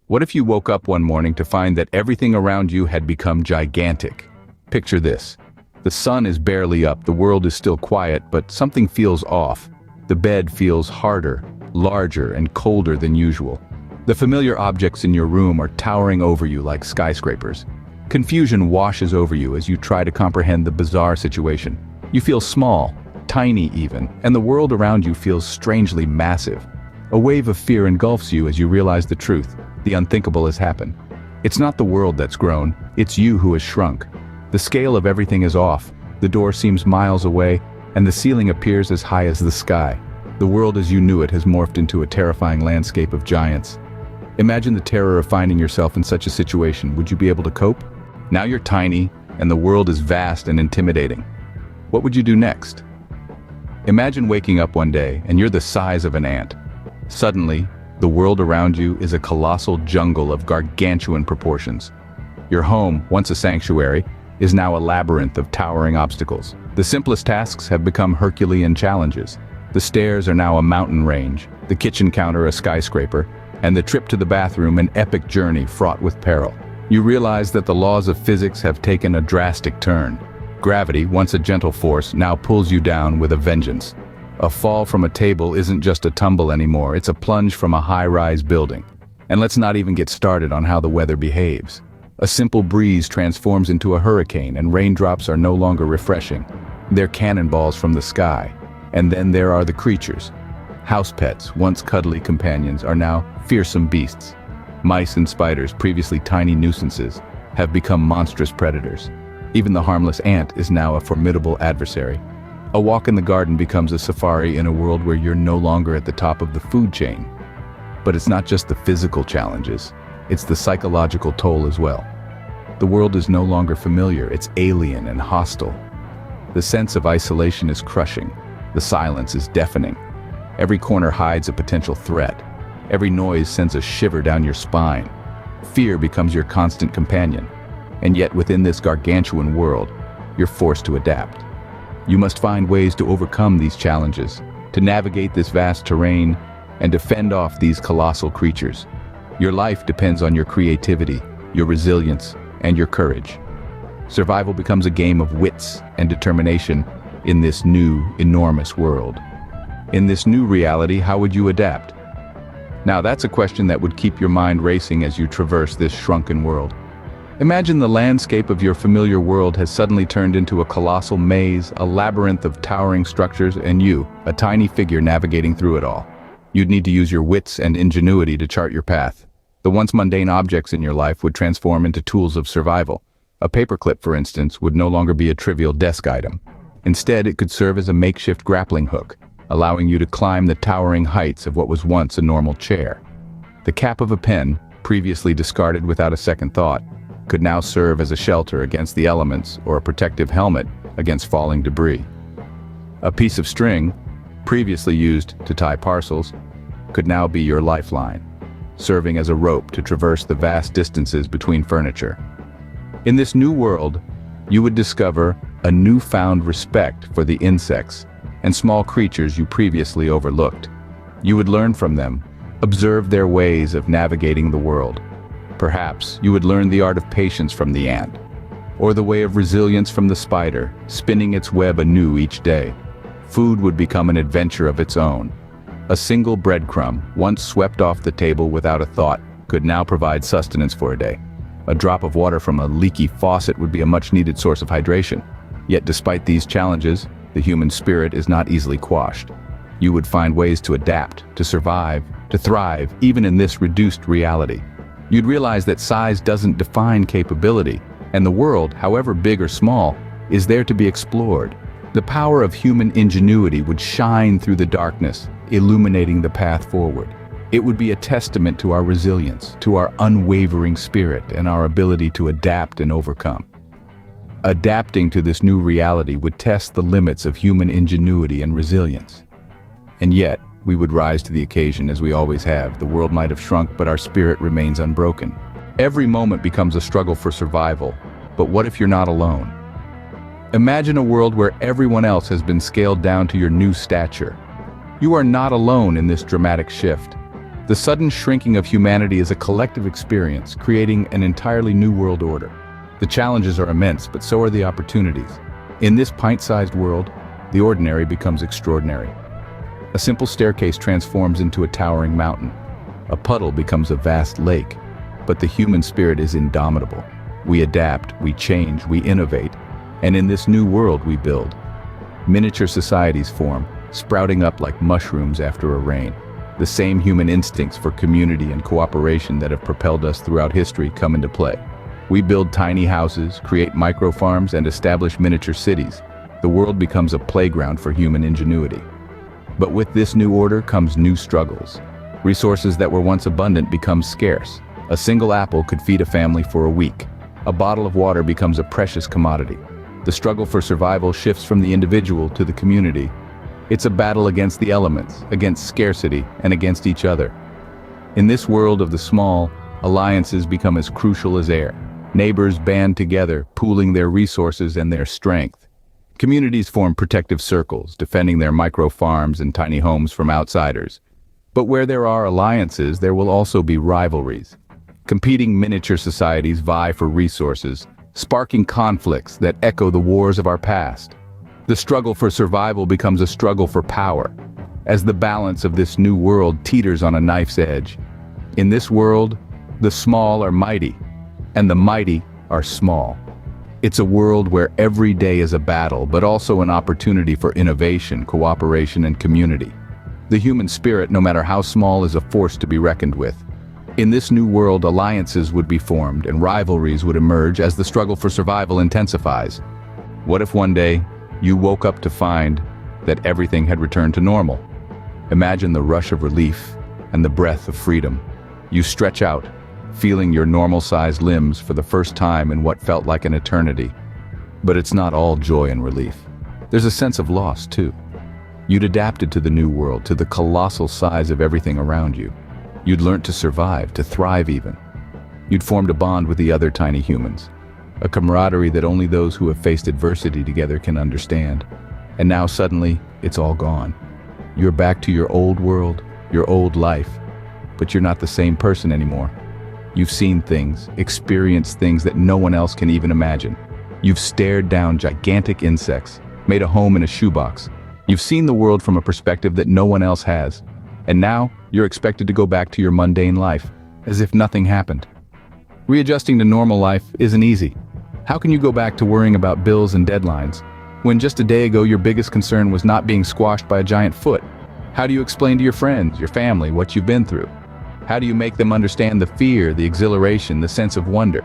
What if you woke up one morning to find that everything around you had become gigantic? Picture this. The sun is barely up, the world is still quiet, but something feels off. The bed feels harder, larger, and colder than usual. The familiar objects in your room are towering over you like skyscrapers. Confusion washes over you as you try to comprehend the bizarre situation. You feel small, tiny even, and the world around you feels strangely massive. A wave of fear engulfs you as you realize the truth. The unthinkable has happened. It's not the world that's grown, it's you who has shrunk. The scale of everything is off, the door seems miles away, and the ceiling appears as high as the sky. The world as you knew it has morphed into a terrifying landscape of giants. Imagine the terror of finding yourself in such a situation. Would you be able to cope? Now you're tiny, and the world is vast and intimidating. What would you do next? Imagine waking up one day, and you're the size of an ant. Suddenly, the world around you is a colossal jungle of gargantuan proportions. Your home, once a sanctuary, is now a labyrinth of towering obstacles. The simplest tasks have become Herculean challenges. The stairs are now a mountain range, the kitchen counter a skyscraper, and the trip to the bathroom an epic journey fraught with peril. You realize that the laws of physics have taken a drastic turn. Gravity, once a gentle force, now pulls you down with a vengeance. A fall from a table isn't just a tumble anymore, it's a plunge from a high-rise building. And let's not even get started on how the weather behaves. A simple breeze transforms into a hurricane, and raindrops are no longer refreshing. They're cannonballs from the sky. And then there are the creatures. House pets, once cuddly companions, are now fearsome beasts. Mice and spiders, previously tiny nuisances, have become monstrous predators. Even the harmless ant is now a formidable adversary. A walk in the garden becomes a safari in a world where you're no longer at the top of the food chain. But it's not just the physical challenges, it's the psychological toll as well. The world is no longer familiar, it's alien and hostile. The sense of isolation is crushing. The silence is deafening. Every corner hides a potential threat. Every noise sends a shiver down your spine. Fear becomes your constant companion. And yet within this gargantuan world, you're forced to adapt. You must find ways to overcome these challenges, to navigate this vast terrain, and to fend off these colossal creatures. Your life depends on your creativity, your resilience, and your courage. Survival becomes a game of wits and determination in this new, enormous world. In this new reality, how would you adapt? Now that's a question that would keep your mind racing as you traverse this shrunken world. Imagine the landscape of your familiar world has suddenly turned into a colossal maze, a labyrinth of towering structures, and you, a tiny figure navigating through it all. You'd need to use your wits and ingenuity to chart your path. The once mundane objects in your life would transform into tools of survival. A paperclip, for instance, would no longer be a trivial desk item. Instead, it could serve as a makeshift grappling hook, allowing you to climb the towering heights of what was once a normal chair. The cap of a pen, previously discarded without a second thought, could now serve as a shelter against the elements or a protective helmet against falling debris. A piece of string, previously used to tie parcels, could now be your lifeline, serving as a rope to traverse the vast distances between furniture. In this new world, you would discover a newfound respect for the insects and small creatures you previously overlooked. You would learn from them, observe their ways of navigating the world. Perhaps you would learn the art of patience from the ant, or the way of resilience from the spider, spinning its web anew each day. Food would become an adventure of its own. A single breadcrumb, once swept off the table without a thought, could now provide sustenance for a day. A drop of water from a leaky faucet would be a much-needed source of hydration. Yet despite these challenges, the human spirit is not easily quashed. You would find ways to adapt, to survive, to thrive, even in this reduced reality. You'd realize that size doesn't define capability, and the world, however big or small, is there to be explored. The power of human ingenuity would shine through the darkness, illuminating the path forward. It would be a testament to our resilience, to our unwavering spirit, and our ability to adapt and overcome. Adapting to this new reality would test the limits of human ingenuity and resilience. And yet, we would rise to the occasion as we always have. The world might have shrunk, but our spirit remains unbroken. Every moment becomes a struggle for survival, but what if you're not alone? Imagine a world where everyone else has been scaled down to your new stature. You are not alone in this dramatic shift. The sudden shrinking of humanity is a collective experience, creating an entirely new world order. The challenges are immense, but so are the opportunities. In this pint-sized world, the ordinary becomes extraordinary. A simple staircase transforms into a towering mountain. A puddle becomes a vast lake. But the human spirit is indomitable. We adapt, we change, we innovate, and in this new world we build. Miniature societies form, sprouting up like mushrooms after a rain. The same human instincts for community and cooperation that have propelled us throughout history come into play. We build tiny houses, create micro-farms, and establish miniature cities. The world becomes a playground for human ingenuity. But with this new order comes new struggles. Resources that were once abundant become scarce. A single apple could feed a family for a week. A bottle of water becomes a precious commodity. The struggle for survival shifts from the individual to the community. It's a battle against the elements, against scarcity, and against each other. In this world of the small, alliances become as crucial as air. Neighbors band together, pooling their resources and their strength. Communities form protective circles, defending their micro-farms and tiny homes from outsiders. But where there are alliances, there will also be rivalries. Competing miniature societies vie for resources, sparking conflicts that echo the wars of our past. The struggle for survival becomes a struggle for power, as the balance of this new world teeters on a knife's edge. In this world, the small are mighty, and the mighty are small. It's a world where every day is a battle, but also an opportunity for innovation, cooperation, and community. The human spirit, no matter how small, is a force to be reckoned with. In this new world, alliances would be formed and rivalries would emerge as the struggle for survival intensifies. What if one day you woke up to find that everything had returned to normal? Imagine the rush of relief and the breath of freedom. You stretch out, feeling your normal-sized limbs for the first time in what felt like an eternity. But it's not all joy and relief. There's a sense of loss, too. You'd adapted to the new world, to the colossal size of everything around you. You'd learned to survive, to thrive even. You'd formed a bond with the other tiny humans, a camaraderie that only those who have faced adversity together can understand. And now suddenly, it's all gone. You're back to your old world, your old life, but you're not the same person anymore. You've seen things, experienced things that no one else can even imagine. You've stared down gigantic insects, made a home in a shoebox. You've seen the world from a perspective that no one else has. And now, you're expected to go back to your mundane life, as if nothing happened. Readjusting to normal life isn't easy. How can you go back to worrying about bills and deadlines, when just a day ago your biggest concern was not being squashed by a giant foot? How do you explain to your friends, your family, what you've been through? How do you make them understand the fear, the exhilaration, the sense of wonder?